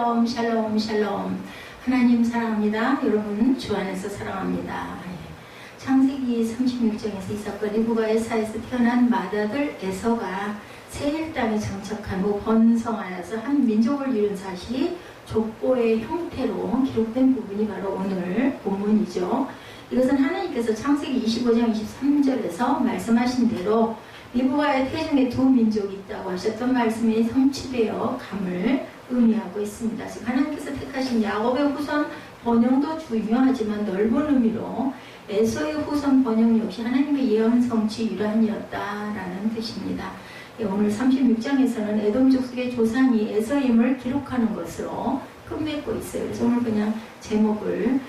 샬롬 샬롬 샬롬. 하나님 사랑합니다. 여러분 주 안에서 사랑합니다. 창세기 36장에서 이삭과 리브가 에사에서 태어난 맏아들 에서가 세일 땅에 정착한 후 번성하여서 한 민족을 이룬 사실이 족보의 형태로 기록된 부분이 바로 오늘 본문이죠. 이것은 하나님께서 창세기 25장 23절에서 말씀하신 대로 리브가의 태중에 두 민족이 있다고 하셨던 말씀이 성취되어 감을 의미하고 있습니다. 즉 하나님께서 택하신 야곱의 후손 번영도 중요하지만 넓은 의미로 에서의 후손 번영 역시 하나님의 예언 성취 유란이었다라는 뜻입니다. 오늘 36장에서는 에돔 족속의 조상이 에서임을 기록하는 것으로 끝맺고 있어요. 그래서 오늘 그냥 제목을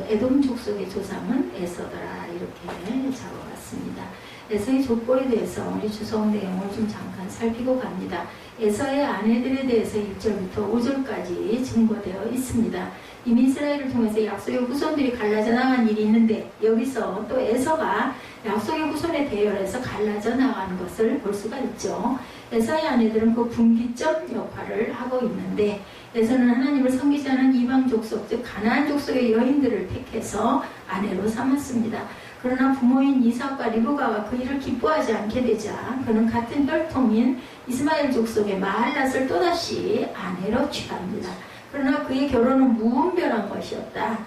에돔 족속의 조상은 에서더라 이렇게 적어봤습니다. 에서의 족보에 대해서 우리 주석 내용을 좀 잠깐 살피고 갑니다. 에서의 아내들에 대해서 1절부터 5절까지 증거되어 있습니다. 이미 이스라엘을 통해서 약속의 후손들이 갈라져 나간 일이 있는데 여기서 또 에서가 약속의 후손에 대열해서 갈라져 나가는 것을 볼 수가 있죠. 에서의 아내들은 그 분기점 역할을 하고 있는데 에서는 하나님을 섬기지 않은 이방 족속 즉 가나안 족속의 여인들을 택해서 아내로 삼았습니다. 그러나 부모인 이삭과 리브가가 그 일을 기뻐하지 않게 되자 그는 같은 혈통인 이스마엘 족속의 마할랏을 또다시 아내로 취합니다. 그러나 그의 결혼은 무분별한 것이었다.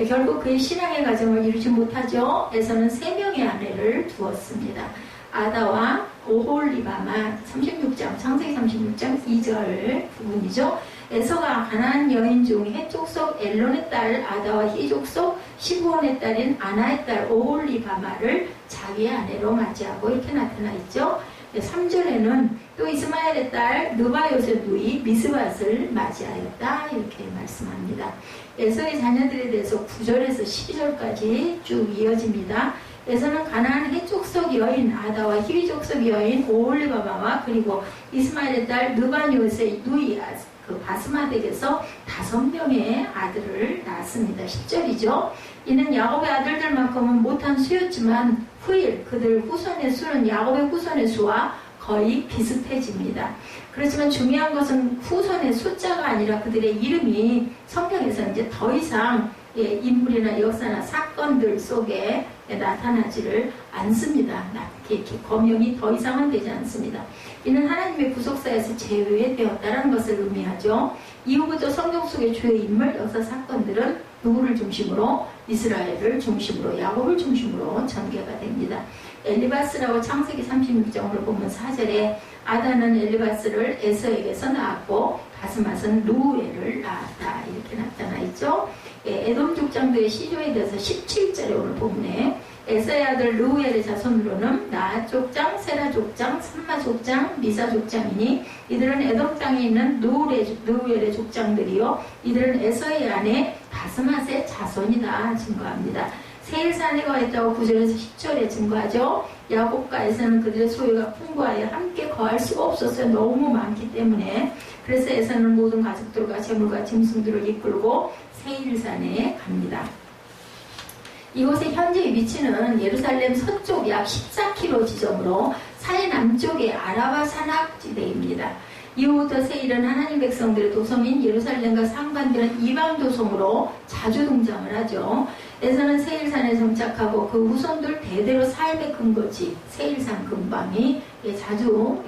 결국 그의 신앙의 가정을 이루지 못하죠. 에서는 3명의 아내를 두었습니다. 아다와 오홀리바마 36장 창세기 36장 2절 부분이죠. 에서가 가나안 여인 중 헷족속 엘론의 딸 아다와 히족속 시브온의 딸인 아나의 딸 오홀리바마를 자기의 아내로 맞이하고 이렇게 나타나 있죠. 3절에는 또 이스마엘의 딸 느바요의 누이 미스밧을 맞이하였다 이렇게 말씀합니다. 에서의 자녀들에 대해서 9절에서 12절까지 쭉 이어집니다. 에서는 가나안 헷족속 여인 아다와 히족속 여인 오홀리바마와 그리고 이스마엘의 딸 느바요의 누이 그 바스마덱에서 5명의 아들을 낳았습니다. 10절이죠. 이는 야곱의 아들들만큼은 못한 수였지만 후일 그들 후손의 수는 야곱의 후손의 수와 거의 비슷해집니다. 그렇지만 중요한 것은 후손의 숫자가 아니라 그들의 이름이 성경에서 이제 더 이상 인물이나 역사나 사건들 속에 나타나지를 않습니다. 이렇게 거명이 더 이상은 되지 않습니다. 이는 하나님의 구속사에서 제외되었다는 것을 의미하죠. 이후부터 성경 속의 주요 인물, 역사 사건들은 누구를 중심으로? 이스라엘을 중심으로, 야곱을 중심으로 전개가 됩니다. 엘리바스라고 창세기 36장으로 보면 4절에 아다는 엘리바스를 에서에게서 낳았고 바스맛은 루엘을 낳았다 이렇게 나타나 있죠. 에돔 족장들의 시조에 대해서 17절에 오늘 본문에 에서의 아들 루엘의 자손으로는 나앗 족장, 세라 족장, 삼마 족장, 미사 족장이니 이들은 에돔 땅에 있는 루엘의 족장들이요 이들은 에서의 아내 바스맛의 자손이다 증거합니다. 세일산에 거했다고 9절에서 10절에 증거하죠. 야곱과 에서는 그들의 소유가 풍부하여 함께 거할 수가 없었어요. 너무 많기 때문에. 그래서 에서는 모든 가족들과 재물과 짐승들을 이끌고 세일산에 갑니다. 이곳의 현재의 위치는 예루살렘 서쪽 약 14km 지점으로 사해 남쪽의 아라바 산악지대입니다. 이후부터 세일은 하나님 백성들의 도성인 예루살렘과 상반되는 이방 도성으로 자주 등장을 하죠. 에서는 세일산에 정착하고 그 후손들 대대로 삶의 근거지 세일산 근방이 자주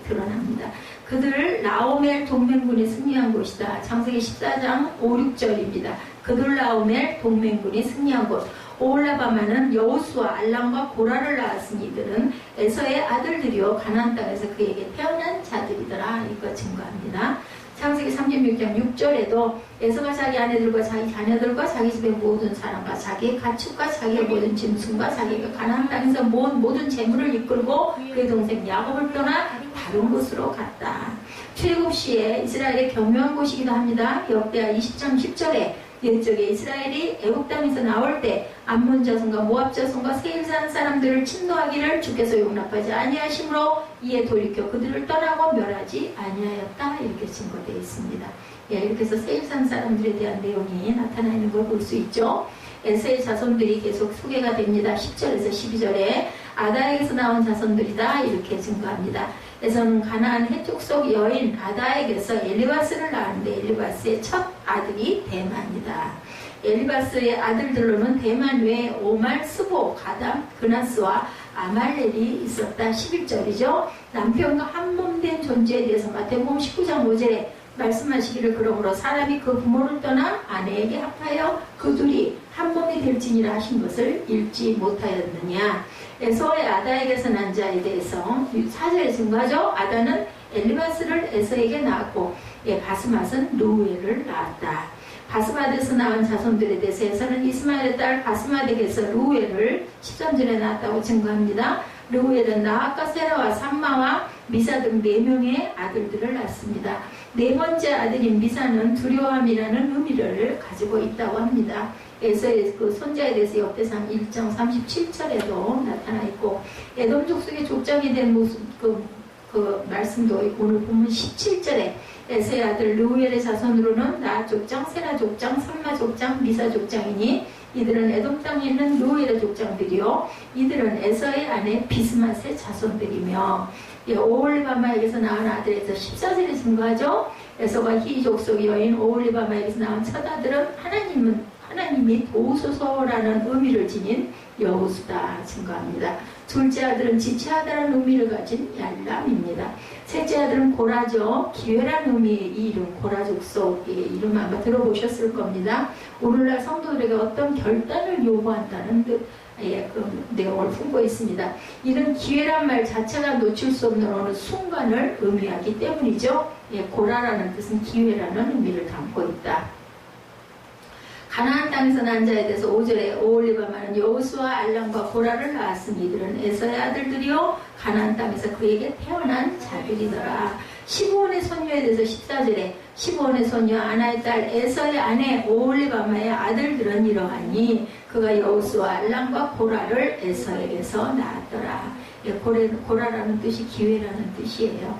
드러납니다. 그들을 라오멜 동맹군이 승리한 곳이다. 창세기 14장 5, 6절입니다. 그들 라오멜 동맹군이 승리한 곳. 오홀라바마는 여호수아, 알람과 고라를 낳았으니 이들은 에서의 아들들이요 가나안 땅에서 그에게 태어난 자들이더라. 이거 증거합니다. 창세기 36장 6절에도 에서가 자기 아내들과 자기 자녀들과 자기 집의 모든 사람과 자기의 가축과 자기의 모든 짐승과 자기가 가나안 땅에서 모은 모든 재물을 이끌고 그의 동생 야곱을 떠나 다른 곳으로 갔다. 출애굽 시에 이스라엘의 교묘한 곳이기도 합니다. 역대하 20장 10절에 옛적에 이스라엘이 애국 땅에서 나올 때 암몬 자손과 모압 자손과 세일산 사람들을 침노하기를 주께서 용납하지 아니하심으로 이에 돌이켜 그들을 떠나고 멸하지 아니하였다 이렇게 증거되어 있습니다. 이렇게 해서 세일산 사람들에 대한 내용이 나타나 있는 걸 볼 수 있죠. 에서의 자손들이 계속 소개가 됩니다. 10절에서 12절에 아다에게서 나온 자손들이다 이렇게 증거합니다. 에서는 가나안 해족속 여인 아다에게서 엘리바스를 낳았는데 엘리바스의 첫 아들이 대만이다. 엘리바스의 아들들로는 대만 외에 오말, 스보, 가담, 그나스와 아말렐이 있었다. 11절이죠. 남편과 한몸된 존재에 대해서 마태복음 19장 5절에 말씀하시기를 그러므로 사람이 그 부모를 떠나 아내에게 합하여 그 둘이 한 몸이 될지니라 하신 것을 읽지 못하였느냐. 에서의 아다에게서 난 자에 대해서 4절에 증거하죠. 아다는 엘리바스를 에서에게 낳았고 바스맛은 루엘을 낳았다. 바스맛에서 낳은 자손들에 대해서 에서는 이스마엘의 딸 바스맛에게서 루엘을 13절에 낳았다고 증거합니다. 루엘은 나학과 세라와 삼마와 미사 등 4명의 아들들을 낳습니다. 네 번째 아들인 미사는 두려움이라는 의미를 가지고 있다고 합니다. 에서의 그 손자에 대해서 역대상 1장 37절에도 나타나 있고 에돔 족속의 족장이 된 모습 그 말씀도 오늘 본문 17절에 에서의 아들 르우엘의 자손으로는 나 족장, 세라 족장, 삼마 족장, 미사 족장이니 이들은 에돔 땅에 있는 르우엘의 족장들이요 이들은 에서의 아내 비스맛의 자손들이며 오홀리바마에게서 낳은 아들에서 14절에 증거하죠. 에서가 히 족속 여인 오홀리바마에게서 낳은 첫 아들은 하나님이 도우소서라는 의미를 지닌 여호수다 증거합니다. 둘째 아들은 지체하다라는 의미를 가진 얄람입니다. 셋째 아들은 고라죠. 기회라는 의미의 이 이름, 고라 족속의 이름 아마 들어보셨을 겁니다. 오늘날 성도들에게 어떤 결단을 요구한다는 그 내용을 품고 있습니다. 이는 기회란 말 자체가 놓칠 수 없는 어느 순간을 의미하기 때문이죠. 고라라는 뜻은 기회라는 의미를 담고 있다. 가나안 땅에서 난 자에 대해서 5절에 오홀리바마는 여호수아 알람과 고라를 낳았으니 이들은 에서의 아들들이요 가나안 땅에서 그에게 태어난 자들이더라. 15원의 소녀에 대해서 14절에 15원의 소녀 아나의 딸 에서의 아내 오홀리바마의 아들들은 이러하니 그가 여호수아 알람과 고라를 에서에게서 낳았더라. 고라라는 뜻이 기회라는 뜻이에요.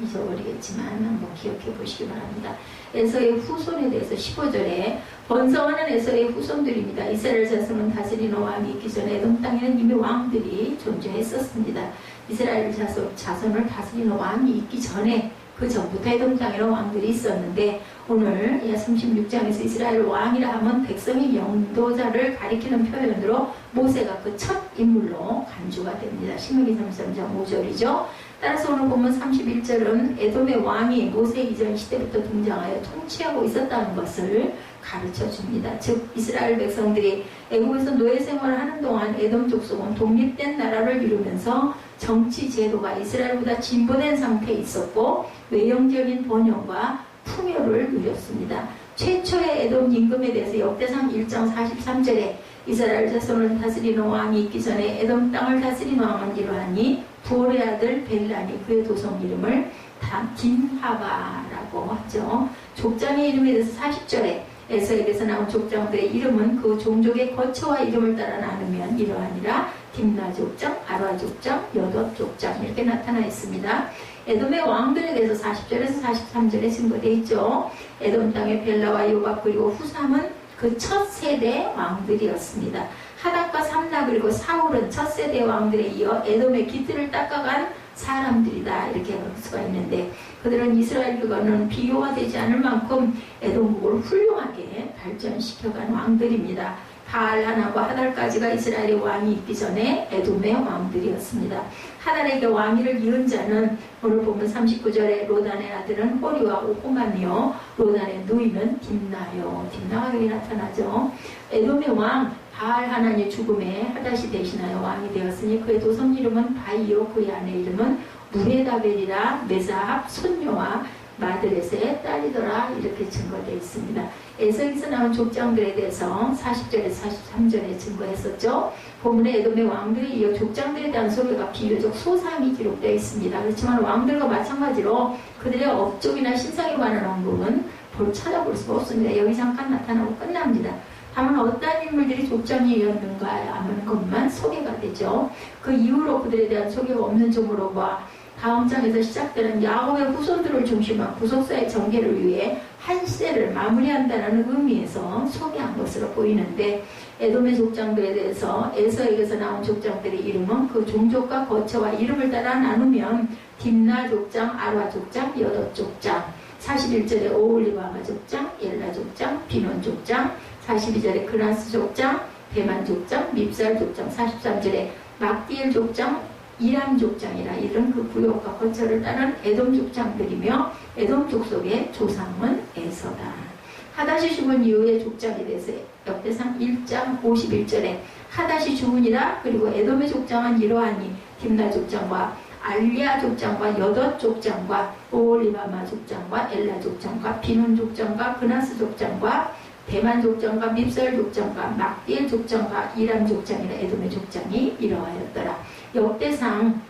잊어버리겠지만 한번 기억해 보시기 바랍니다. 에서의 후손에 대해서 15절에 번성하는 에서의 후손들입니다. 이스라엘 자손은 다스리는 왕이 있기 전에 에돔 땅에는 이미 왕들이 존재했었습니다. 이스라엘 자손을 다스리는 왕이 있기 전에 그 전부터 에돔 땅에는 왕들이 있었는데 오늘 36장에서 이스라엘 왕이라 하면 백성의 영도자를 가리키는 표현으로 모세가 그 첫 인물로 간주가 됩니다. 신명기 33장 5절이죠. 따라서 오늘 보면 31절은 에돔의 왕이 모세 이전 시대부터 등장하여 통치하고 있었다는 것을 가르쳐 줍니다. 즉 이스라엘 백성들이 애국에서 노예 생활을 하는 동안 에돔 족속은 독립된 나라를 이루면서 정치 제도가 이스라엘보다 진보된 상태에 있었고 외형적인 번영과 풍요를 누렸습니다. 최초의 에돔 임금에 대해서 역대상 1장 43절에 이스라엘 자손을 다스리는 왕이 있기 전에 에돔 땅을 다스리는 왕은 이러하니 부올의 아들 벨란이 그의 도성 이름을 딘하바라고 하죠. 족장의 이름에 대해서 40절에 에서에게서 나온 족장들의 이름은 그 종족의 거처와 이름을 따라 나누면 이러하니라 딥나 족장, 아라 족장, 여덧 족장 이렇게 나타나 있습니다. 에돔의 왕들에 대해서 40절에서 43절에 증거되어 있죠. 에돔 땅의 벨라와 요밥 그리고 후삼은 그 첫 세대 왕들이었습니다. 하닥과 삼나 그리고 사울은 첫 세대 왕들에 이어 에돔의 기틀을 닦아간 사람들이다 이렇게 볼 수가 있는데 그들은 이스라엘과는 비교가 되지 않을 만큼 에돔국을 훌륭하게 발전시켜간 왕들입니다. 바알하나과 하달까지가 이스라엘의 왕이 있기 전에 에돔의 왕들이었습니다. 하달에게 왕위를 이은 자는 오늘 보면 39절에 로단의 아들은 호리와 호마며 로단의 누이는 딥나요. 딥나가 여기 나타나죠. 에돔의 왕 바알하나의 죽음에 하닷이 대신하여 왕이 되었으니 그의 도성 이름은 바이오 그의 아내 이름은 무레다벨이라 메사합 손녀와 마드렛의 딸이더라 이렇게 증거되어 있습니다. 에서에서 나온 족장들에 대해서 40절에서 43절에 증거했었죠. 본문에 에돔의 왕들에 이어 족장들에 대한 소개가 비교적 소상히 기록되어 있습니다. 그렇지만 왕들과 마찬가지로 그들의 업적이나 신상에 관한 언급은 찾아볼 수가 없습니다. 여기 잠깐 나타나고 끝납니다. 다만 어떤 인물들이 족장이었는가 하는 것만 소개가 되죠. 그 이후로 그들에 대한 소개가 없는 점으로 다음 장에서 시작되는 야곱의 후손들을 중심한 구속사의 전개를 위해 한 시대를 마무리한다는 의미에서 소개한 것으로 보이는데 에돔의 족장들에 대해서 에서에게서 나온 족장들의 이름은 그 종족과 거처와 이름을 따라 나누면 딥나 족장, 아라 족장, 여덧 족장. 41절에 오홀리바마 족장, 엘라 족장, 비논 족장. 42절에 그나스 족장, 대만 족장, 밉살 족장. 43절에 막디엘 족장, 이람 족장이라 이런 그 구역과 거처를 따른 에돔 족장들이며 에돔 족속의 조상은 에서다. 하닷이 죽은 이후에 족장에 대해서 역대상 1장 51절에 하닷이 죽으니라. 그리고 에돔의 족장은 이러하니 딥나 족장과 알리아 족장과 여덧 족장과 오홀리바마 족장과 엘라 족장과 비논 족장과 그나스 족장과 대만 족장과 밉살 족장과 막디엘 족장과 이람 족장이라 에돔의 족장이 이러하였더라. 역대상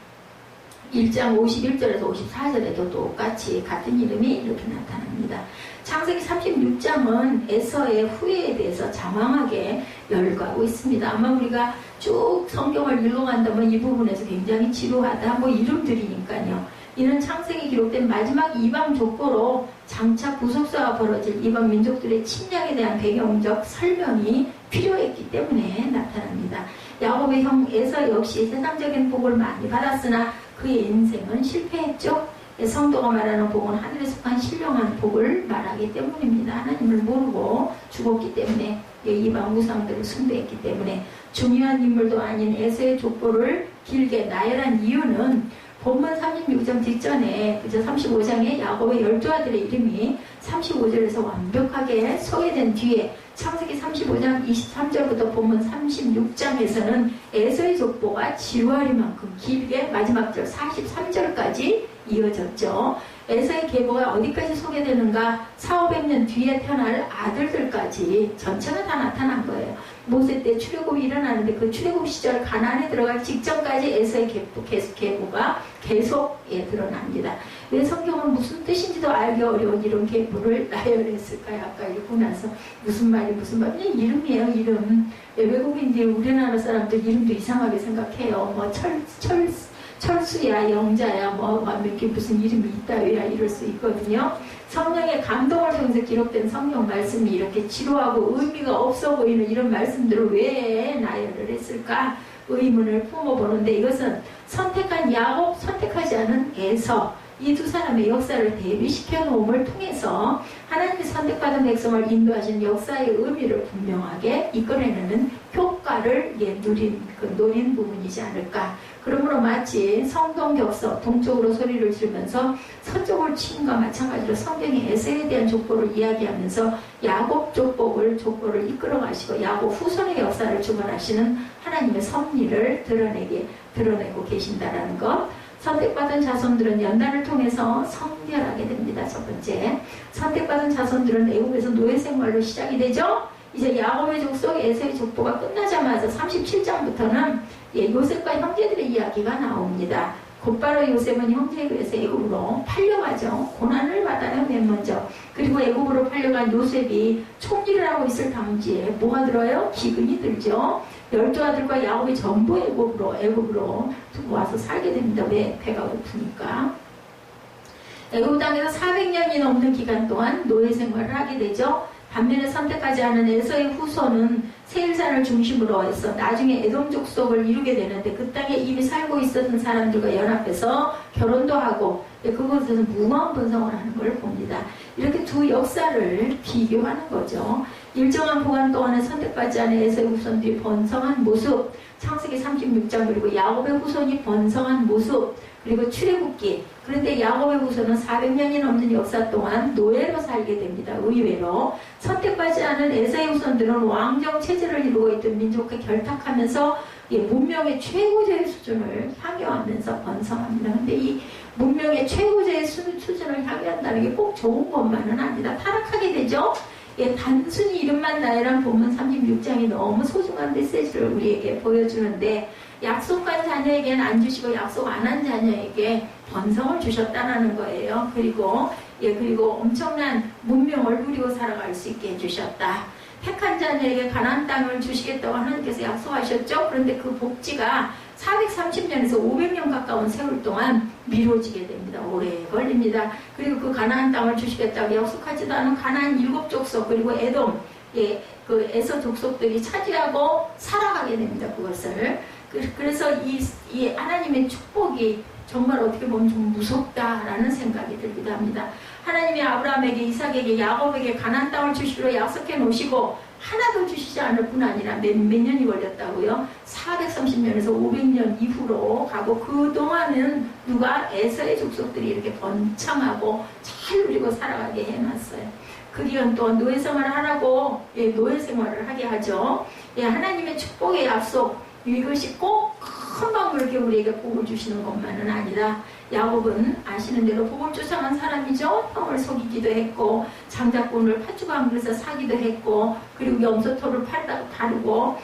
1장 51절에서 54절에도 똑같이 같은 이름이 이렇게 나타납니다. 창세기 36장은 에서의 후예에 대해서 장황하게 열거하고 있습니다. 아마 우리가 쭉 성경을 읽어간다면 이 부분에서 굉장히 지루하다 뭐 이름들이니까요. 이는 창세기 기록된 마지막 이방 족보로 장차 구속사가 벌어질 이방 민족들의 침략에 대한 배경적 설명이 필요했기 때문에 나타납니다. 야곱의 형 에서 역시 세상적인 복을 많이 받았으나 그의 인생은 실패했죠. 성도가 말하는 복은 하늘에 속한 신령한 복을 말하기 때문입니다. 하나님을 모르고 죽었기 때문에 이방 우상들을 숭배했기 때문에 중요한 인물도 아닌 에서의 족보를 길게 나열한 이유는 본문 36장 뒷전에 그저 35장에 야곱의 12아들의 이름이 35절에서 완벽하게 소개된 뒤에 창세기 35장 23절부터 본문 36장에서는 에서의 족보가 지루하리만큼 길게 마지막 절 43절까지 이어졌죠. 에서의 계보가 어디까지 소개되는가? 400~500년 뒤에 태어날 아들들까지 전체가 다 나타난 거예요. 모세 때 출애굽이 일어나는데 그 출애굽 시절 가나안에 들어갈 직전까지 에서의 계보가 계속 드러납니다. 왜 성경은 무슨 뜻인지도 알기 어려운 이런 계보를 나열했을까요? 아까 읽고 나서 무슨 말이 그냥 이름이에요. 이름. 외국인들이 우리나라 사람들 이름도 이상하게 생각해요. 뭐 철수야, 영자야, 이렇게 무슨 이름이 있다위야 이럴 수 있거든요. 성령의 감동을 통해서 기록된 성경 말씀이 이렇게 지루하고 의미가 없어 보이는 이런 말씀들을 왜 나열을 했을까? 의문을 품어보는데 이것은 선택한 야곱, 선택하지 않은 에서 이 두 사람의 역사를 대비시켜 놓음을 통해서 하나님이 선택받은 백성을 인도하신 역사의 의미를 분명하게 이끌어내는 효과를 노린 부분이지 않을까. 그러므로 마치 성동격서 동쪽으로 소리를 지르면서 서쪽을 치는과 마찬가지로 성경의 에서에 대한 족보를 이야기하면서 야곱 족보를 이끌어 가시고 야곱 후손의 역사를 주관하시는 하나님의 섭리를 드러내고 계신다라는 것. 선택받은 자손들은 연단을 통해서 성결하게 됩니다. 첫 번째, 선택받은 자손들은 애굽에서 노예 생활로 시작이 되죠. 이제 야곱의 족속 에서의 족보가 끝나자마자 37장부터는 요셉과 형제들의 이야기가 나옵니다. 곧바로 요셉은 형제에 의해서 애굽으로 팔려가죠. 고난을 받아요, 맨 먼저. 그리고 애굽으로 팔려간 요셉이 총리를 하고 있을 당시에 뭐가 들어요? 기근이 들죠. 12아들과 야곱이 전부 애굽으로 와서 살게 됩니다. 왜? 배가 고프니까. 애굽 땅에서 400년이 넘는 기간 동안 노예 생활을 하게 되죠. 반면에 선택하지 않은 에서의 후손은 세일산을 중심으로 해서 나중에 에돔 족속을 이루게 되는데 그 땅에 이미 살고 있었던 사람들과 연합해서 결혼도 하고 그곳에서 무모한 번성을 하는 걸 봅니다. 이렇게 두 역사를 비교하는 거죠. 일정한 구간 동안에 선택받지 않은 에서의 후손들이 번성한 모습, 창세기 36장 그리고 야곱의 후손이 번성한 모습, 그리고 출애굽기. 그런데 야곱의 후손은 400년이 넘는 역사 동안 노예로 살게 됩니다. 의외로 선택받지 않은 에서의 후손들은 왕정 체제를 이루고 있던 민족과 결탁하면서 문명의 최고조의 수준을 향해 가면서 번성합니다. 근데 이 문명의 최고조의 수준을 향해 간다는 게 꼭 좋은 것만은 아니다. 타락하게 되죠. 단순히 이름만 나열한 본문 36장이 너무 소중한 메시지를 우리에게 보여주는데 약속한 자녀에게는 안 주시고 약속 안 한 자녀에게 번성을 주셨다는 거예요. 그리고 엄청난 문명을 누리고 살아갈 수 있게 해주셨다. 택한 자녀에게 가나안 땅을 주시겠다고 하나님께서 약속하셨죠. 그런데 그 복지가 430년에서 500년 가까운 세월 동안 미뤄지게 됩니다. 오래 걸립니다. 그리고 그 가나안 땅을 주시겠다고 약속하지도 않은 가나안 7족속 그리고 에돔 그 에서 족속들이 차지하고 살아가게 됩니다. 그것을. 그래서 이 하나님의 축복이 정말 어떻게 보면 좀 무섭다라는 생각이 들기도 합니다. 하나님이 아브라함에게, 이삭에게, 야곱에게 가나안 땅을 주시기로 약속해 놓으시고 하나도 주시지 않을 뿐 아니라 몇 년이 걸렸다고요? 430년에서 500년 이후로 가고, 그동안은 누가? 에서의 족속들이 이렇게 번창하고 잘 누리고 살아가게 해놨어요. 그 기간 동안 노예 생활을 하라고, 노예 생활을 하게 하죠. 하나님의 축복의 약속, 이것이 꼭 금방 그렇게 우리에게 복을 주시는 것만은 아니라, 야곱은 아시는 대로 복을 쫓아간 사람이죠. 형을 속이기도 했고, 장자권을 팥죽 한 그릇에 사기도 했고, 그리고 염소토를 다루고,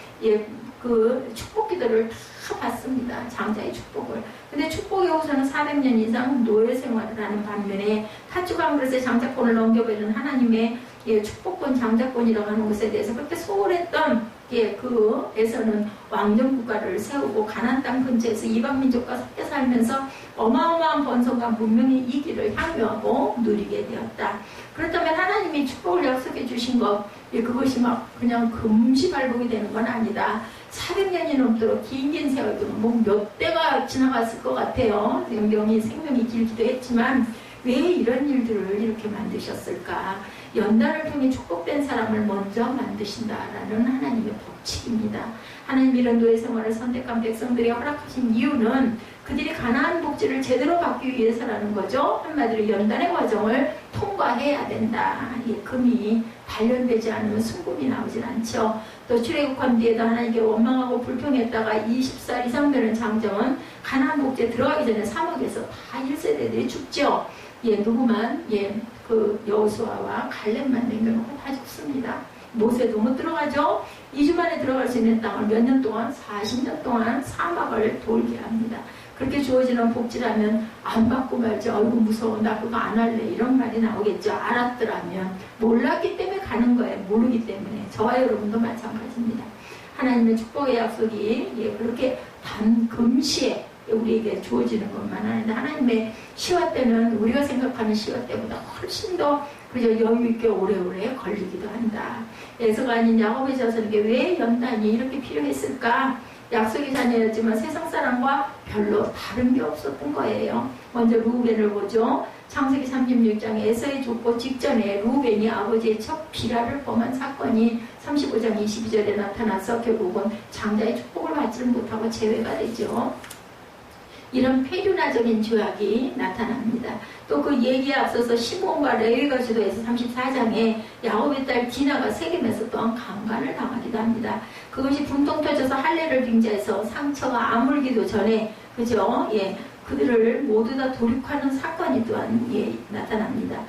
그 축복 기도를 다 받습니다. 장자의 축복을. 근데 축복의 후손은 400년 이상 노예 생활을 하는 반면에, 팥죽 한 그릇에 장자권을 넘겨버리는 하나님의 축복권, 장자권이라고 하는 것에 대해서 그렇게 소홀했던 그 에서는 왕정 국가를 세우고 가나안 땅 근처에서 이방 민족과 섞여 살면서 어마어마한 번성과 문명의 이기를 향유하고 누리게 되었다. 그렇다면 하나님이 축복을 약속해 주신 것, 그것이 막 그냥 금시발복이 되는 건 아니다. 400년이 넘도록 긴 세월 동안 뭐 몇 대가 지나갔을 것 같아요. 생명이 길기도 했지만 왜 이런 일들을 이렇게 만드셨을까? 연단을 통해 축복된 사람을 먼저 만드신다라는 하나님의 법칙입니다. 하나님 이런 노예 생활을 선택한 백성들에게 허락하신 이유는 그들이 가나안 복지를 제대로 받기 위해서라는 거죠. 한마디로 연단의 과정을 통과해야 된다. 금이 단련되지 않으면 순금이 나오질 않죠. 또 출애굽한 뒤에도 하나님께 원망하고 불평했다가 20살 이상 되는 장정은 가나안 복지에 들어가기 전에 사막에서 다 1세대들이 죽죠. 누구만 그 여호수아와 갈렙만 남겨놓고 다 죽습니다. 모세도 못 들어가죠. 2주 만에 들어갈 수 있는 땅을 몇 년 동안, 40년 동안 사막을 돌게 합니다. 그렇게 주어지는 복지라면 안 받고 말지, 어이구 무서워, 나 그거 안 할래, 이런 말이 나오겠죠. 알았더라면. 몰랐기 때문에 가는 거예요. 모르기 때문에. 저와 여러분도 마찬가지입니다. 하나님의 축복의 약속이 그렇게 금시에 우리에게 주어지는 것만 아닌데, 하나님의 시화 때는 우리가 생각하는 시화 때보다 훨씬 더 그저 여유있게 오래오래 걸리기도 한다. 에서가 아닌 야곱의 자손에게 왜 연단이 이렇게 필요했을까? 약속의 자녀였지만 세상 사람과 별로 다른 게 없었던 거예요. 먼저 루벤을 보죠. 창세기 36장에 에서의 죽고 직전에 루벤이 아버지의 첫 비라를 범한 사건이 35장 22절에 나타나서 결국은 장자의 축복을 받지를 못하고 제외가 되죠. 이런 폐륜화적인 죄악이 나타납니다. 또 그 얘기에 앞서서 시몬과 레위가 주도해서 34장에 야곱의 딸 디나가 세겜에서 또한 강간을 당하기도 합니다. 그것이 분통 터져서 할례를 빙자해서 상처가 아물기도 전에, 그죠? 그들을 모두 다 돌이키는 사건이 또한 나타납니다.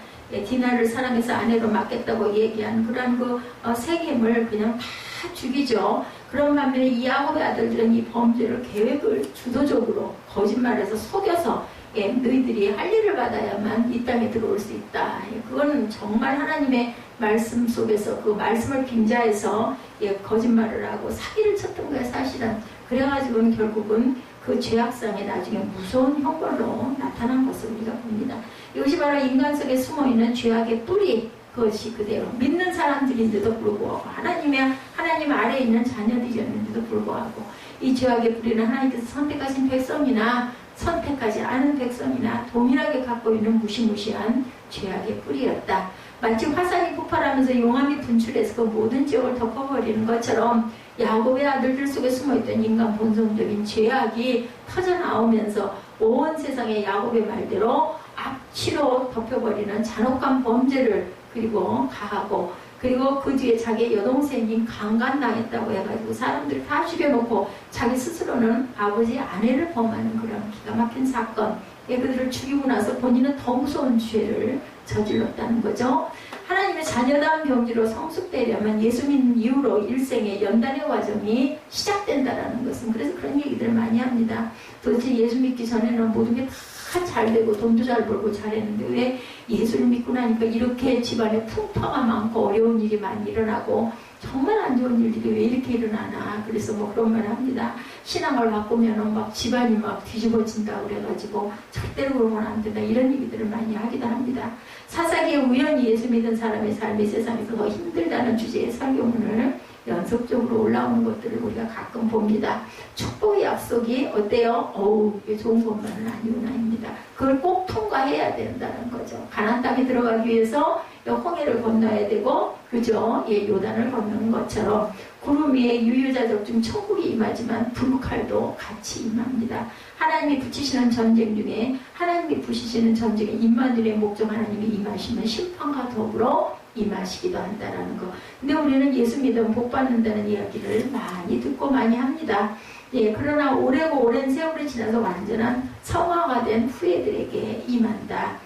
디나를 사랑해서 아내로 맡겠다고 얘기한 그런 세겜을 그냥 다 죽이죠. 그런 반면에 이 야곱의 아들들은 이 범죄를 계획을 주도적으로 거짓말해서 속여서 너희들이 할 일을 받아야만 이 땅에 들어올 수 있다. 그건 정말 하나님의 말씀 속에서 그 말씀을 빙자해서 거짓말을 하고 사기를 쳤던 거예요, 사실은. 그래가지고는 결국은 그 죄악상에 나중에 무서운 형벌로 나타난 것을 우리가 봅니다. 이것이 바로 인간 속에 숨어있는 죄악의 뿌리, 그것이 그대로 믿는 사람들인데도 불구하고 하나님 아래에 있는 자녀들이었는데도 불구하고 이 죄악의 뿌리는 하나님께서 선택하신 백성이나 선택하지 않은 백성이나 동일하게 갖고 있는 무시무시한 죄악의 뿌리였다. 마치 화산이 폭발하면서 용암이 분출해서 그 모든 지역을 덮어버리는 것처럼 야곱의 아들들 속에 숨어있던 인간 본성적인 죄악이 터져나오면서 온 세상에 야곱의 말대로 악취로 덮여버리는 잔혹한 범죄를 그리고 가하고, 그리고 그 뒤에 자기의 여동생이 강간당했다고 해가지고 사람들 다 죽여놓고 자기 스스로는 아버지의 아내를 범하는 그런 기가 막힌 사건, 그들을 죽이고 나서 본인은 더 무서운 죄를 저질렀다는 거죠. 하나님의 자녀다운 경지로 성숙되려면 예수 믿는 이후로 일생의 연단의 과정이 시작된다라는 것은, 그래서 그런 얘기들을 많이 합니다. 도대체 예수 믿기 전에는 모든 게 다 잘 되고 돈도 잘 벌고 잘했는데 왜 예수를 믿고 나니까 이렇게 집안에 풍파가 많고 어려운 일이 많이 일어나고 정말 안 좋은 일들이 왜 이렇게 일어나나. 그래서 그런 말을 합니다. 신앙을 바꾸면 막 집안이 막 뒤집어진다 그래가지고 절대로 그러면 안 된다, 이런 얘기들을 많이 하기도 합니다. 사사기에 우연히 예수 믿은 사람의 삶이 세상에서 더 힘들다는 주제의 설교문을 연속적으로 올라오는 것들을 우리가 가끔 봅니다. 축복의 약속이 어때요? 이게 좋은 것만은 아니구나입니다. 그걸 꼭 통과해야 된다는 거죠. 가나안 땅에 들어가기 위해서 홍해를 건너야 되고, 그죠? 요단을 건너는 것처럼 구름 위에 유유자적 중 천국이 임하지만 불칼도 같이 임합니다. 하나님이 붙이시는 전쟁 중에, 하나님이 부시시는 전쟁에 임마누엘의 목적 하나님이 임하시면 심판과 더불어 임하시기도 한다라는 거. 근데 우리는 예수 믿으면 복 받는다는 이야기를 많이 듣고 많이 합니다. 그러나 오랜 세월이 지나서 완전한 성화가 된 후예들에게 임한다.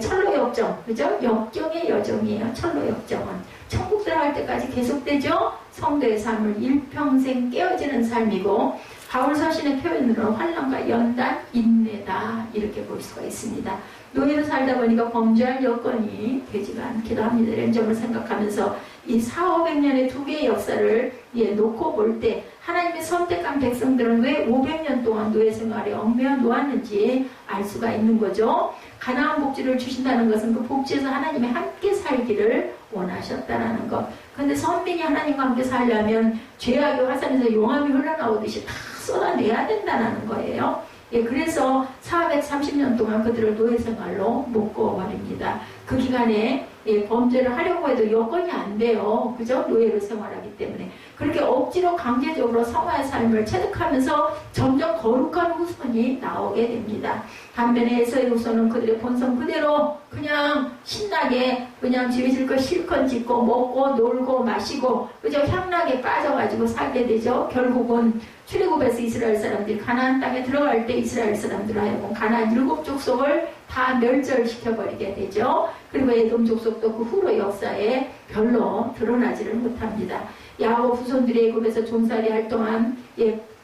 철로 역정, 그죠? 역경의 여정이에요. 철로 역정은 천국 들어갈 때까지 계속되죠. 성도의 삶을 일평생 깨어지는 삶이고, 바울 서신의 표현으로 환난과 연단, 인내다 이렇게 볼 수가 있습니다. 노예로 살다 보니까 범죄할 여건이 되지가 않기도 합니다. 이런 점을 생각하면서 이 400~500년의 두 개의 역사를 놓고 볼 때 하나님의 선택한 백성들은 왜 500년 동안 노예 생활에 얽매여 놓았는지 알 수가 있는 거죠. 가나안 복지를 주신다는 것은 그 복지에서 하나님이 함께 살기를 원하셨다라는 것. 그런데 선민이 하나님과 함께 살려면 죄악의 화산에서 용암이 흘러나오듯이 다 쏟아내야 된다는 거예요. 그래서 430년 동안 그들을 노예 생활로 묶어버립니다. 그 기간에 범죄를 하려고 해도 여건이 안 돼요. 그죠? 노예로 생활하기 때문에. 그렇게 억지로 강제적으로 성화의 삶을 체득하면서 점점 거룩한 후손이 나오게 됩니다. 반면에 에서의 후손은 그들의 본성 그대로 그냥 신나게 그냥 집에 거 실컷 짓고 먹고 놀고 마시고, 그죠? 향락에 빠져가지고 살게 되죠. 결국은 출애굽에서 이스라엘 사람들이 가나안 땅에 들어갈 때 이스라엘 사람들 하여금 가나안 7 족속을 다 멸절시켜버리게 되죠. 그리고 에돔 족속도 그 후로 역사에 별로 드러나지를 못합니다. 야곱 후손들이 애굽에서 종살이 할 동안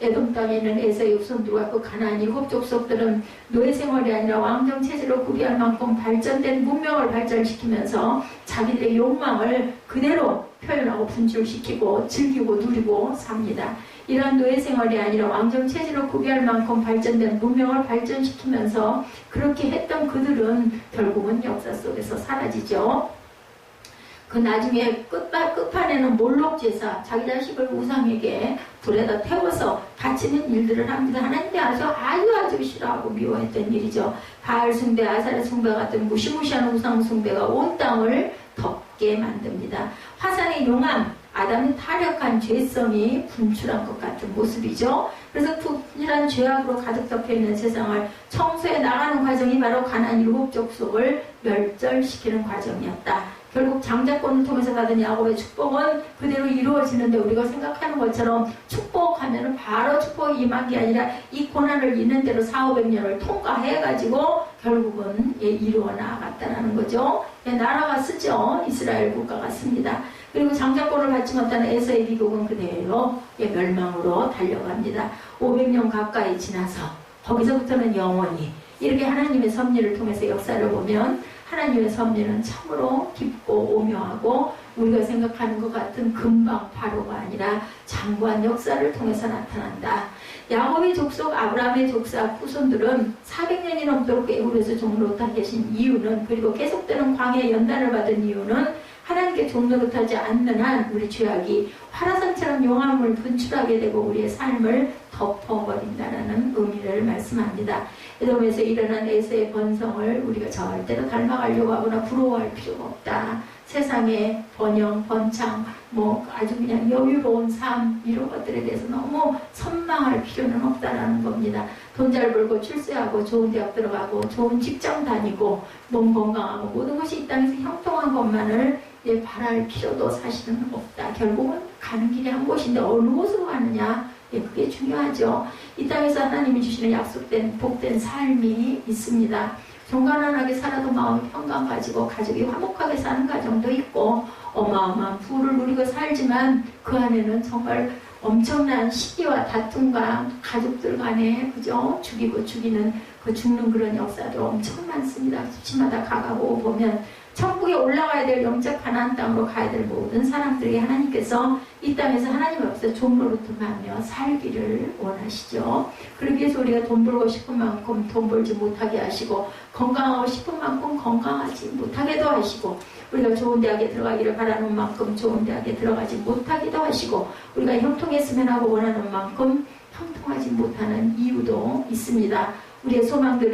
에돔 땅에 있는 에서의 후손들과 그 가나안 7 족속들은 노예 생활이 아니라 왕정 체제로 구비할 만큼 발전된 문명을 발전시키면서 자기들의 욕망을 그대로 표현하고 분출시키고 즐기고 누리고 삽니다. 이러한 노예 생활이 아니라 왕정 체제로 구비할 만큼 발전된 문명을 발전시키면서 그렇게 했던 그들은 결국은 역사 속에서 사라지죠. 그 나중에 끝판에는 몰록 제사, 자기 자식을 우상에게 불에다 태워서 바치는 일들을 합니다. 하나님이 아주 싫어하고 미워했던 일이죠. 바알 숭배, 아사르 숭배 같은 무시무시한 우상 숭배가 온 땅을 덮게 만듭니다. 화산의 용암, 아담의 타락한 죄성이 분출한 것 같은 모습이죠. 그래서 분출한 죄악으로 가득 덮여있는 세상을 청소해 나가는 과정이 바로 가나안 7 족속을 멸절시키는 과정이었다. 결국 장자권을 통해서 받은 야곱의 축복은 그대로 이루어지는데, 우리가 생각하는 것처럼 축복하면 바로 축복이 임한 게 아니라 이 고난을 있는 대로 400~500년을 통과해가지고 결국은 이루어 나아갔다는 거죠. 나라가 쓰죠. 이스라엘 국가가 씁니다. 그리고 장자권을 받지 못하는 에서의 미국은 그대로 멸망으로 달려갑니다. 500년 가까이 지나서 거기서부터는 영원히 이렇게 하나님의 섭리를 통해서 역사를 보면 하나님의 섭리는 참으로 깊고 오묘하고 우리가 생각하는 것 같은 금방 바로가 아니라 장구한 역사를 통해서 나타난다. 야곱의 족속, 아브라함의 족속 후손들은 400년이 넘도록 애굽에서 종노릇하 계신 이유는, 그리고 계속되는 광야의 연단을 받은 이유는 하나님께 종노릇하지 않는 한 우리 죄악이 화라산처럼 용암을 분출하게 되고 우리의 삶을 덮어버린다는 의미를 말씀합니다. 에돔에서 일어난 에서의 번성을 우리가 절대로 닮아가려고 하거나 부러워할 필요가 없다. 세상의 번영, 번창, 아주 그냥 여유로운 삶, 이런 것들에 대해서 너무 선망할 필요는 없다라는 겁니다. 돈 잘 벌고 출세하고 좋은 대학 들어가고 좋은 직장 다니고 몸 건강하고 모든 것이 이 땅에서 형통한 것만을 바랄 필요도 사실은 없다. 결국은 가는 길이 한 곳인데 어느 곳으로 가느냐, 그게 중요하죠. 이 땅에서 하나님이 주시는 약속된 복된 삶이 있습니다. 정가난하게 살아도 마음이 평강 가지고 가족이 화목하게 사는 가정도 있고 어마어마한 부를 누리고 살지만 그 안에는 정말 엄청난 시기와 다툼과 가족들 간에 그죠? 죽이고 죽이는 그 죽는 그런 역사도 엄청 많습니다. 집집마다 가가고 보면 천국에 올라가야 될 영적 가나안 땅으로 가야 될 모든 사람들에게 하나님께서 이 땅에서 하나님 앞에서 종노릇하며 살기를 원하시죠. 그러기 위해서 우리가 돈 벌고 싶은 만큼 돈 벌지 못하게 하시고, 건강하고 싶은 만큼 건강하지 못하게도 하시고, 우리가 좋은 대학에 들어가기를 바라는 만큼 좋은 대학에 들어가지 못하기도 하시고, 우리가 형통했으면 하고 원하는 만큼 형통하지 못하는 이유도 있습니다. 우리의 소망들을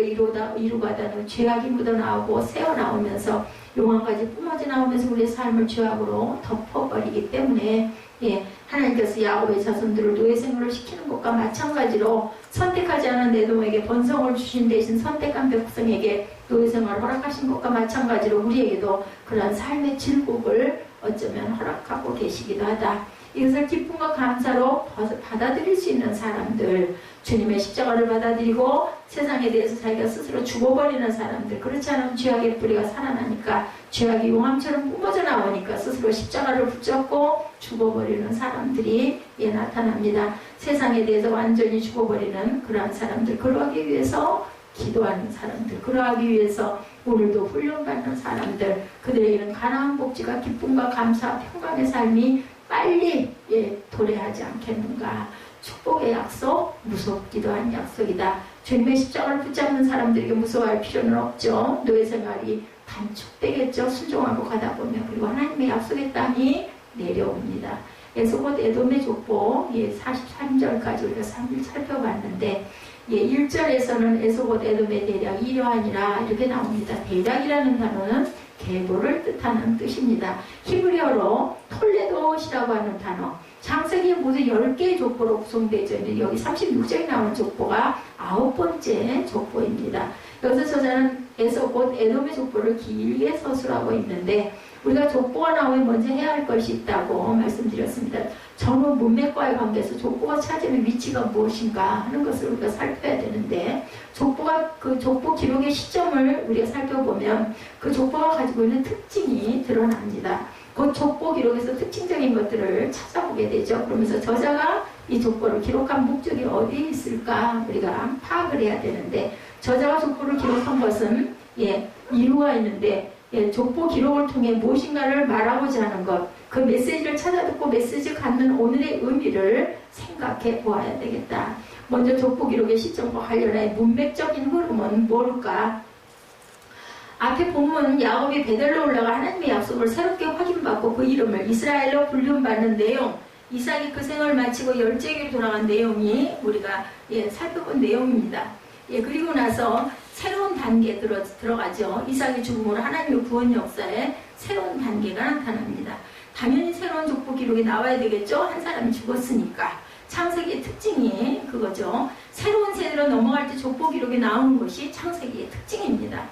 이루가다는 죄악이 묻어나오고 새어나오면서 용암까지 뿜어져 나오면서 우리의 삶을 죄악으로 덮어버리기 때문에, 하나님께서 야곱의 자손들을 노예 생활을 시키는 것과 마찬가지로 선택하지 않은 에돔에게 번성을 주신 대신 선택한 백성에게 노예 생활을 허락하신 것과 마찬가지로 우리에게도 그러한 삶의 질곡을 어쩌면 허락하고 계시기도 하다. 이것을 기쁨과 감사로 받아들일 수 있는 사람들, 주님의 십자가를 받아들이고 세상에 대해서 자기가 스스로 죽어버리는 사람들, 그렇지 않으면 죄악의 뿌리가 살아나니까, 죄악이 용암처럼 뿜어져 나오니까 스스로 십자가를 붙잡고 죽어버리는 사람들이 나타납니다. 세상에 대해서 완전히 죽어버리는 그러한 사람들, 그러하기 위해서 기도하는 사람들, 그러하기 위해서 오늘도 훈련받는 사람들, 그들에게는 가나안 복지가 기쁨과 감사, 평강의 삶이 빨리 도래하지 않겠는가. 축복의 약속, 무섭기도 한 약속이다. 주님의 십자가를 붙잡는 사람들에게 무서워할 필요는 없죠. 노예 생활이 단축되겠죠. 순종하고 가다 보면. 그리고 하나님의 약속의 땅이 내려옵니다. 에스곧 에돔의 족보 43절까지 우리가 3일 살펴봤는데, 1절에서는 에스곧 에돔의 대략 이러하니라 이렇게 나옵니다. 대략이라는 단어는 계보를 뜻하는 뜻입니다. 히브리어로 톨레도시라고 하는 단어, 창세기 모두 10개의 족보로 구성되어 있는데 여기 36절에 나오는 족보가 9번째 족보입니다. 여기서 저자는 에스곧 에돔의 족보를 길게 서술하고 있는데, 우리가 족보가 나오면 먼저 해야 할 것이 있다고 말씀드렸습니다. 전후 문맥과의 관계에서 족보가 차지하는 위치가 무엇인가 하는 것을 우리가 살펴야 되는데, 그 족보 기록의 시점을 우리가 살펴보면 그 족보가 가지고 있는 특징이 드러납니다. 그 족보 기록에서 특징적인 것들을 찾아보게 되죠. 그러면서 저자가 이 족보를 기록한 목적이 어디에 있을까 우리가 파악을 해야 되는데, 저자가 족보를 기록한 것은 이유가 있는데, 족보 기록을 통해 무엇인가를 말하고자 하는 것, 그 메시지를 찾아듣고 메시지 갖는 오늘의 의미를 생각해 보아야 되겠다. 먼저 족보 기록의 시점과 관련해 문맥적인 흐름은 뭘까? 앞에 본문 야곱이 베델로 올라가 하나님의 약속을 새롭게 확인받고 그 이름을 이스라엘로 불림받는 내용, 이삭이 그 생을 마치고 열제기로 돌아간 내용이 우리가 살펴본 내용입니다. 그리고 나서 새로운 단계에 들어가죠. 이삭의 죽음으로 하나님의 구원 역사에 새로운 단계가 나타납니다. 당연히 새로운 족보 기록이 나와야 되겠죠. 한 사람이 죽었으니까. 창세기의 특징이 그거죠. 새로운 세대로 넘어갈 때 족보 기록이 나오는 것이 창세기의 특징입니다.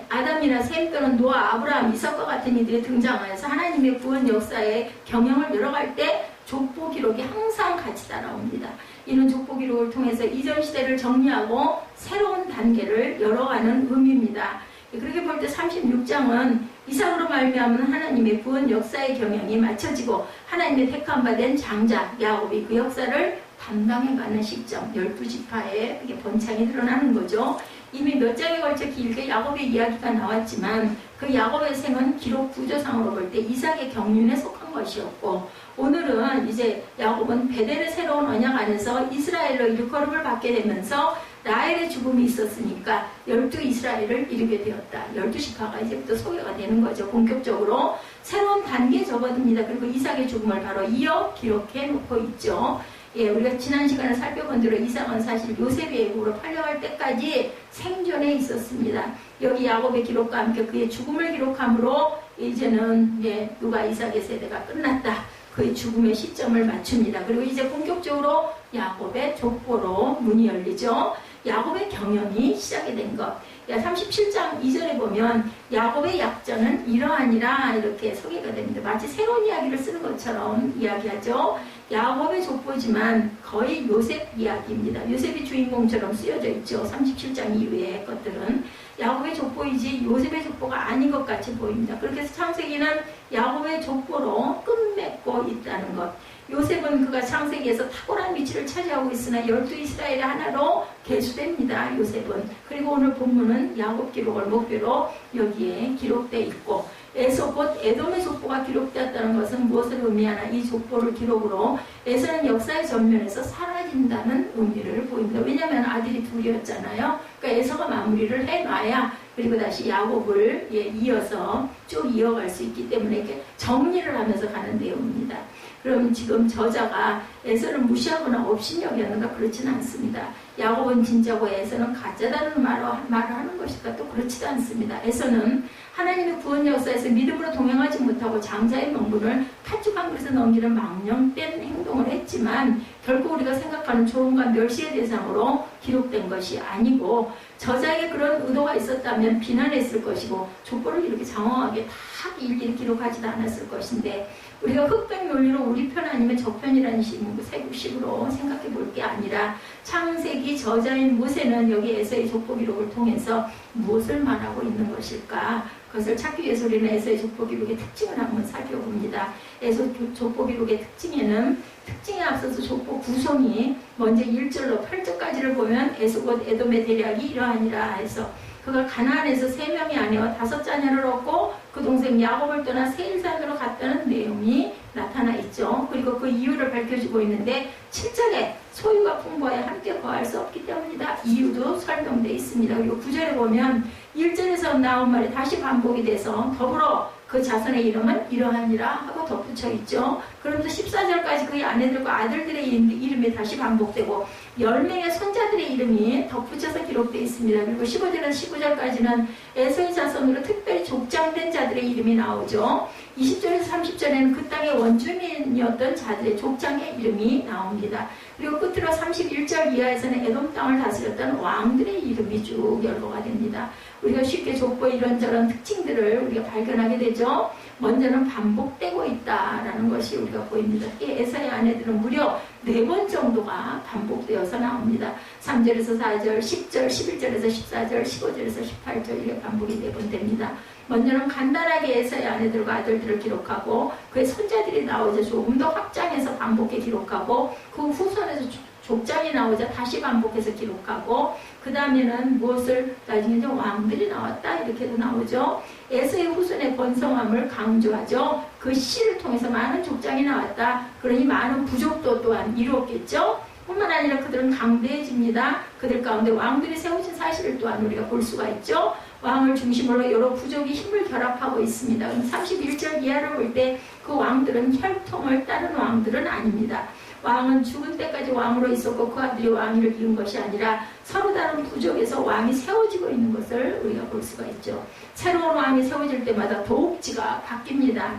아담이나 셈 또는 노아, 아브라함, 이삭과 같은 이들이 등장하여서 하나님의 구원 역사의 경영을 열어갈 때 족보 기록이 항상 같이 따라옵니다. 이는 족보 기록을 통해서 이전 시대를 정리하고 새로운 단계를 열어가는 의미입니다. 그렇게 볼 때 36장은 이삭으로 말미암은 하나님의 구원 역사의 경영이 마쳐지고 하나님의 택함 받은 장자 야곱이 그 역사를 담당해가는 시점, 12지파에 이게 번창이 드러나는 거죠. 이미 몇 장에 걸쳐 길게 야곱의 이야기가 나왔지만 그 야곱의 생은 기록 구조상으로 볼 때 이삭의 경륜에 속한 것이었고, 오늘은 이제 야곱은 베델의 새로운 언약 안에서 이스라엘로 일컬음을 받게 되면서 라헬의 죽음이 있었으니까 12이스라엘을 이루게 되었다. 12지파가 이제부터 소개가 되는 거죠. 본격적으로 새로운 단계에 접어듭니다. 그리고 이삭의 죽음을 바로 이어 기록해 놓고 있죠. 우리가 지난 시간에 살펴본 대로 이삭은 사실 요셉의 애국으로 팔려갈 때까지 생존해 있었습니다. 여기 야곱의 기록과 함께 그의 죽음을 기록함으로 이제는 누가 이삭의 세대가 끝났다. 그의 죽음의 시점을 맞춥니다. 그리고 이제 본격적으로 야곱의 족보로 문이 열리죠. 야곱의 경영이 시작이 된 것. 37장 2절에 보면 야곱의 약전은 이러하니라 이렇게 소개가 됩니다. 마치 새로운 이야기를 쓰는 것처럼 이야기하죠. 야곱의 족보지만 거의 요셉 이야기입니다. 요셉이 주인공처럼 쓰여져 있죠. 37장 이후의 것들은 야곱의 족보이지 요셉의 족보가 아닌 것 같이 보입니다. 그렇게 해서 창세기는 야곱의 족보로 끝맺고 있다는 것. 요셉은 그가 창세기에서 탁월한 위치를 차지하고 있으나 12이스라엘의 하나로 계수됩니다. 요셉은. 그리고 오늘 본문은 야곱 기록을 목표로 여기에 기록되어 있고, 에서 곧 에돔의 족보가 기록되었다는 것은 무엇을 의미하나, 이 족보를 기록으로 에서는 역사의 전면에서 사라진다는 의미를 보입니다. 왜냐하면 아들이 둘이었잖아요. 그러니까 에서가 마무리를 해놔야 그리고 다시 야곱을 이어서 쭉 이어갈 수 있기 때문에 이렇게 정리를 하면서 가는 내용입니다. 그럼 지금 저자가 에서를 무시하거나 업신여겼는가? 그렇지는 않습니다. 야곱은 진짜고 에서는 가짜다는 말을 하는 것일까? 또 그렇지도 않습니다. 에서는 하나님의 구원 역사에서 믿음으로 동행하지 못하고 장자의 명분을 팥죽 한 그릇에 넘기는 망령된 행동을 했지만 결코 우리가 생각하는 조롱과 멸시의 대상으로 기록된 것이 아니고, 저자에게 그런 의도가 있었다면 비난했을 것이고 족보를 이렇게 장황하게 다 일일이 기록하지도 않았을 것인데, 우리가 흑백 논리로 우리 편 아니면 저편이라는 식으로 생각해 볼 게 아니라 창세기 저자인 모세는 여기 에서의 족보 기록을 통해서 무엇을 말하고 있는 것일까? 그것을 찾기 위해서 우리는 에서의 족보 기록의 특징을 한번 살펴봅니다. 에서 족보 기록의 특징에 앞서서 족보 구성이 먼저 1절로 8절까지를 보면 에서 곧 에돔의 대략이 이러하니라 해서 그가 가나안에서 3명의 아내와 5자녀를 얻고 그 동생 야곱을 떠나 세일산으로 갔다는 내용이 나타나 있죠. 그리고 그 이유를 밝혀주고 있는데 7절에 소유가 풍부하여 함께 거할 수 없기 때문이다. 이유도 설명되어 있습니다. 그리고 9절에 보면 1절에서 나온 말이 다시 반복이 돼서 더불어 그 자손의 이름은 이러하니라 하고 덧붙여 있죠. 그러면서 14절까지 그의 아내들과 아들들의 이름이 다시 반복되고 10명의 손자들의 이름이 덧붙여서 기록되어 있습니다. 그리고 15절에서 19절까지는 에서의 자손으로 특별히 족장된 자들의 이름이 나오죠. 20절에서 30절에는 그 땅의 원주민이었던 자들의 족장의 이름이 나옵니다. 그리고 끝으로 31절 이하에서는 에돔 땅을 다스렸던 왕들의 이름이 쭉 열거가 됩니다. 우리가 쉽게 족보의 이런저런 특징들을 우리가 발견하게 되죠. 먼저는 반복되고 있다라는 것이 우리가 보입니다. 에서의 아내들은 무려 4번 정도가 반복되어서 나옵니다. 3절에서 4절, 10절, 11절에서 14절, 15절에서 18절 이렇게 반복이 4번 됩니다. 먼저는 간단하게 에서의 아내들과 아들들을 기록하고 그의 손자들이 나오자 조금 더 확장해서 반복해 기록하고 그 후손에서 족장이 나오자 다시 반복해서 기록하고 그 다음에는 무엇을 나중에 왕들이 나왔다 이렇게도 나오죠. 에서의 후손의 번성함을 강조하죠. 그 씨를 통해서 많은 족장이 나왔다. 그러니 많은 부족도 또한 이루었겠죠. 뿐만 아니라 그들은 강대해집니다. 그들 가운데 왕들이 세워진 사실을 또한 우리가 볼 수가 있죠. 왕을 중심으로 여러 부족이 힘을 결합하고 있습니다. 31절 이하를 볼 때 그 왕들은 혈통을 따른 왕들은 아닙니다. 왕은 죽은 때까지 왕으로 있었고 그 아들이 왕위를 이은 것이 아니라 서로 다른 부족에서 왕이 세워지고 있는 것을 우리가 볼 수가 있죠. 새로운 왕이 세워질 때마다 도읍지가 바뀝니다.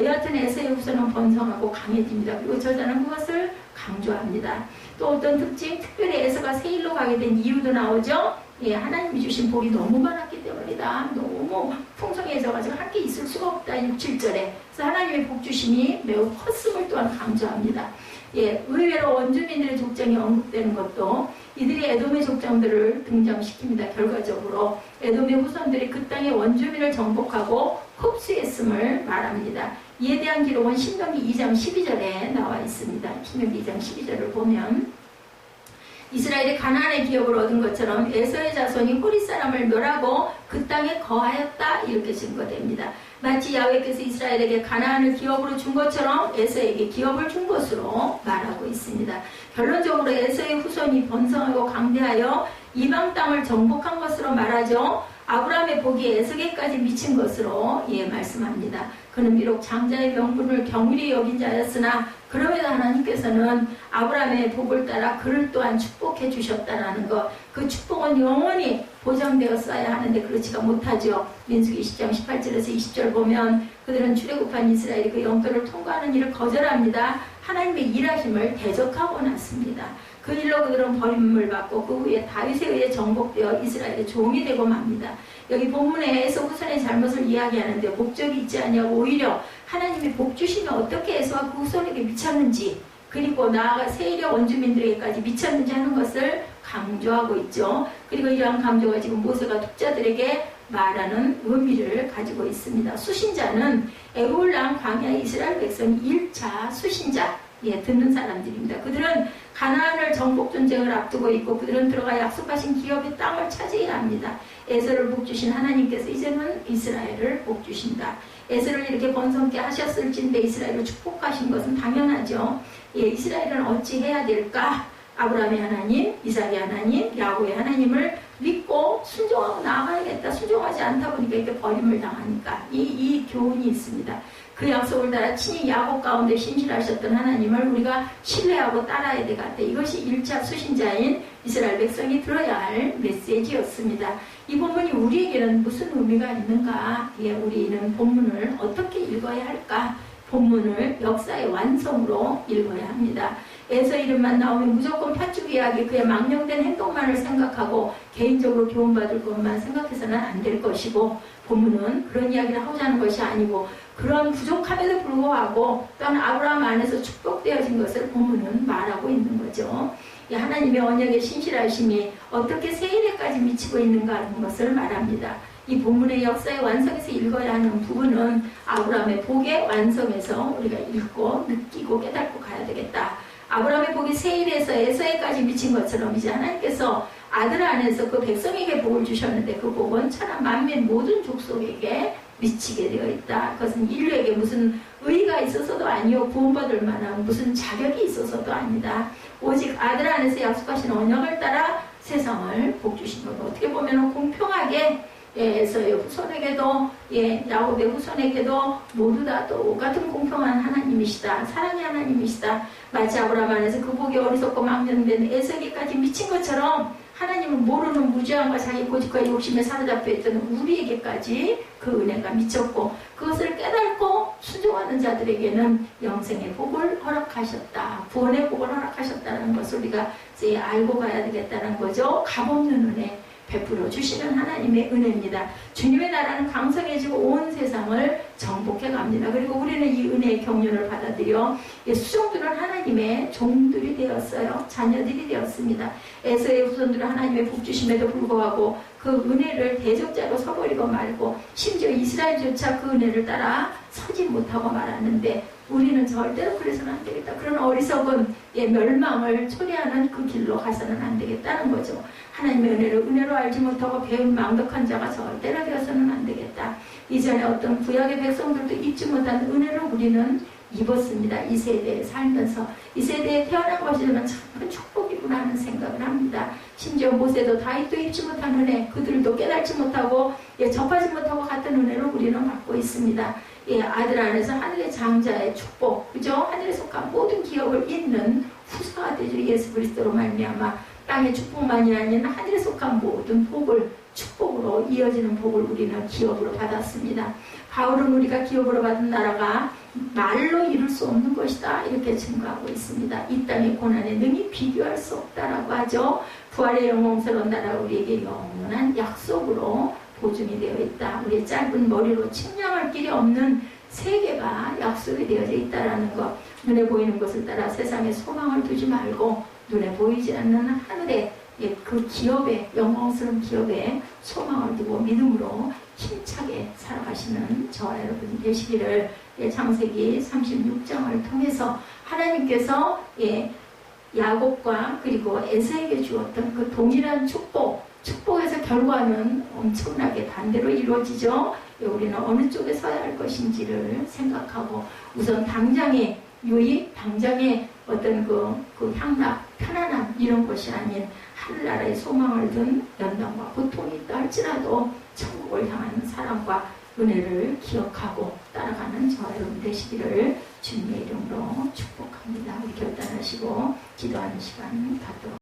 여하튼 에서의 후손은 번성하고 강해집니다. 그리고 저자는 그것을 강조합니다. 또 어떤 특징, 특별히 에서가 세일로 가게 된 이유도 나오죠. 하나님이 주신 복이 너무 많았기 때문이다. 너무 풍성해져가지고 함께 있을 수가 없다. 6, 7절에. 그래서 하나님의 복 주심이 매우 컸음을 또한 강조합니다. 의외로 원주민들의 족장이 언급되는 것도 이들이 에돔의 족장들을 등장시킵니다. 결과적으로 에돔의 후손들이 그 땅의 원주민을 정복하고 흡수했음을 말합니다. 이에 대한 기록은 신명기 2장 12절에 나와 있습니다. 신명기 2장 12절을 보면 이스라엘이 가나안의 기업을 얻은 것처럼 에서의 자손이 호리 사람을 멸하고 그 땅에 거하였다 이렇게 증거됩니다. 마치 야훼께서 이스라엘에게 가나안을 기업으로 준 것처럼 에서에게 기업을 준 것으로 말하고 있습니다. 결론적으로 에서의 후손이 번성하고 강대하여 이방 땅을 정복한 것으로 말하죠. 아브라함의 복이 에서에게까지 미친 것으로 말씀합니다. 그는 비록 장자의 명분을 경휼히 여긴 자였으나 그럼에도 하나님께서는 아브라함의 복을 따라 그를 또한 축복해 주셨다라는 것, 그 축복은 영원히 보장되었어야 하는데 그렇지가 못하죠. 민수기 20장 18절에서 20절 보면 그들은 출애굽한 이스라엘이 그 영토를 통과하는 일을 거절합니다. 하나님의 일하심을 대적하고 났습니다. 그 일로 그들은 버림을 받고 그 후에 다윗에 의해 정복되어 이스라엘의 종이 되고 맙니다. 여기 본문에 에서 후손의 잘못을 이야기하는데 목적이 있지 아니하고 오히려 하나님이 복 주심이 어떻게 에서와 그 후손에게 미쳤는지 그리고 나아가 세일의 원주민들에게까지 미쳤는지 하는 것을 강조하고 있죠. 그리고 이러한 강조가 지금 모세가 독자들에게 말하는 의미를 가지고 있습니다. 수신자는 애굽을 광야 이스라엘 백성 1차 수신자, 듣는 사람들입니다. 그들은 가나안을 정복 전쟁을 앞두고 있고 그들은 들어가 약속하신 기업의 땅을 차지해야 합니다. 에서를 복주신 하나님께서 이제는 이스라엘을 복주신다. 에서를 이렇게 번성케 하셨을진데 이스라엘을 축복하신 것은 당연하죠. 이스라엘은 어찌 해야 될까? 아브라함의 하나님, 이삭의 하나님, 야곱의 하나님을 믿고 순종하고 나아가야겠다. 순종하지 않다 보니까 이렇게 버림을 당하니까 이 교훈이 있습니다. 그 약속을 따라 친히 야곱 가운데 신실하셨던 하나님을 우리가 신뢰하고 따라야 되겠다. 이것이 1차 수신자인 이스라엘 백성이 들어야 할 메시지였습니다. 이 본문이 우리에게는 무슨 의미가 있는가? 우리는 본문을 어떻게 읽어야 할까? 본문을 역사의 완성으로 읽어야 합니다. 에서 이름만 나오면 무조건 팥죽 이야기, 그의 망령된 행동만을 생각하고 개인적으로 교훈받을 것만 생각해서는 안 될 것이고, 본문은 그런 이야기를 하고자 하는 것이 아니고 그런 부족함에도 불구하고 또한 아브라함 안에서 축복되어진 것을 본문은 말하고 있는 거죠. 하나님의 언약의 신실하심이 어떻게 세일에까지 미치고 있는가 하는 것을 말합니다. 이 본문의 역사의 완성에서 읽어야 하는 부분은 아브라함의 복의 완성에서 우리가 읽고 느끼고 깨닫고 가야 되겠다. 아브라함의 복이 세일에서 에서에까지 미친 것처럼 이제 하나님께서 아들 안에서 그 백성에게 복을 주셨는데 그 복은 천하 만민 모든 족속에게 미치게 되어 있다. 그것은 인류에게 무슨 의의가 있어서도 아니요, 구원받을 만한 무슨 자격이 있어서도 아니다. 오직 아들 안에서 약속하신 언약을 따라 세상을 복 주신 것. 어떻게 보면 공평하게 에서의 후손에게도 야곱의 후손에게도 모두 다 똑같은 공평한 하나님이시다. 사랑의 하나님이시다. 마치 아브라함 안에서 그 복이 어리석고 망령된 에서에게까지 미친 것처럼 하나님을 모르는 무지함과 자기 고집과 욕심에 사로잡혀 있던 우리에게까지 그 은혜가 미쳤고 그것을 깨닫고 순종하는 자들에게는 영생의 복을 허락하셨다. 구원의 복을 허락하셨다는 것을 우리가 이제 알고 가야 되겠다는 거죠. 값없는 은혜 베풀어 주시는 하나님의 은혜입니다. 주님의 나라는 강성해지고 온 세상을 정복해 갑니다. 그리고 우리는 이 은혜의 경륜을 받아들여 수종들은 하나님의 종들이 되었어요. 자녀들이 되었습니다. 에서의 후손들은 하나님의 복 주심에도 불구하고 그 은혜를 대적자로 서버리고 말고 심지어 이스라엘조차 그 은혜를 따라 서지 못하고 말았는데 우리는 절대로 그래서는 안 되겠다. 그런 어리석은 멸망을 초래하는 그 길로 가서는 안 되겠다는 거죠. 하나님의 은혜를 은혜로 알지 못하고 배운 망덕한 자가 절대로 되어서는 안 되겠다. 이전에 어떤 구약의 백성들도 입지 못한 은혜를 우리는 입었습니다. 이 세대에 살면서 이 세대에 태어난 것이 저는 참 큰 축복이구나 하는 생각을 합니다. 심지어 모세도 다윗도 입지 못한 은혜, 그들도 깨닫지 못하고 접하지 못하고 같은 은혜를 우리는 받고 있습니다. 아들 안에서 하늘의 장자의 축복, 그죠? 하늘에 속한 모든 기업을 잇는 후사가 되죠. 예수 그리스도로 말미암아 땅의 축복만이 아닌 하늘에 속한 모든 복을 축복으로 이어지는 복을 우리는 기업으로 받았습니다. 바울은 우리가 기업으로 받은 나라가 말로 이룰 수 없는 것이다 이렇게 증거하고 있습니다. 이 땅의 고난에 능히 비교할 수 없다라고 하죠. 부활의 영광스러운 나라 우리에게 영원한 약속으로 보증이 되어 있다. 우리의 짧은 머리로 측량할 길이 없는 세계가 약속이 되어져 있다라는 것. 눈에 보이는 것을 따라 세상에 소망을 두지 말고 눈에 보이지 않는 하늘의 그 기업에, 영광스러운 기업에 소망을 두고 믿음으로 힘차게 살아가시는 저와 여러분 되시기를 창세기 36장을 통해서 하나님께서 야곱과 그리고 에서에게 주었던 그 동일한 축복에서 결과는 엄청나게 반대로 이루어지죠. 우리는 어느 쪽에 서야 할 것인지를 생각하고 우선 당장의 유익, 당장의 어떤 그 향락, 편안함 이런 것이 아닌 하늘나라의 소망을 둔 연단과 고통이 있다 할지라도 천국을 향하는 사랑과 은혜를 기억하고 따라가는 저와 여러분 되시기를 주님의 이름으로 축복합니다. 우리 결단하시고 기도하는 시간 갖도록